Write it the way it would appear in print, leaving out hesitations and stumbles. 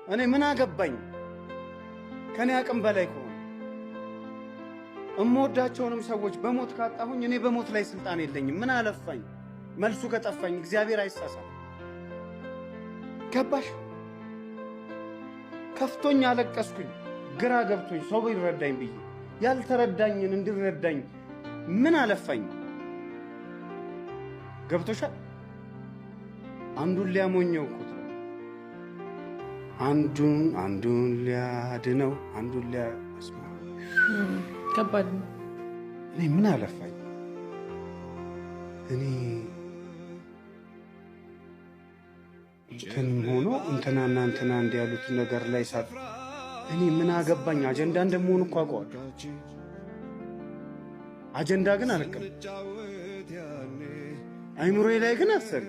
እኔ ምን አገባኝ ከኔ አቅም በላይ ከሆነ እምወዳቸውንም ሰዎች በሞት ካጣሁኝ እኔ በሞት ላይ ስልጣን የለኝም። ምን አለፋኝ? መልሱ ከጠፋኝ እግዚአብሔር አይሳሳም። ገባሽ? ከፍቶኝ አለቀስኩኝ፣ ግራ ገብቶኝ ሰው ይረዳኝ ብዬ ያልተረዳኝን እንዲረዳኝ ምን አለፋኝ? ገብቶሻል? አንዱን ሊያሞኘው እኮ አንዱን ሊያድነው አንዱን ሊያስማ ከባድ ነው። እኔ ምን አለፋኝ? እኔ እንትን ሆኖ እንትናና እንትና እንዲያሉት ነገር ላይ ሳት እኔ ምን አገባኝ? አጀንዳ እንደምሆን እኮ አውቀዋለሁ። አጀንዳ ግን አልቀበልም። አይኑሮዬ ላይ ግን አትሰሪ።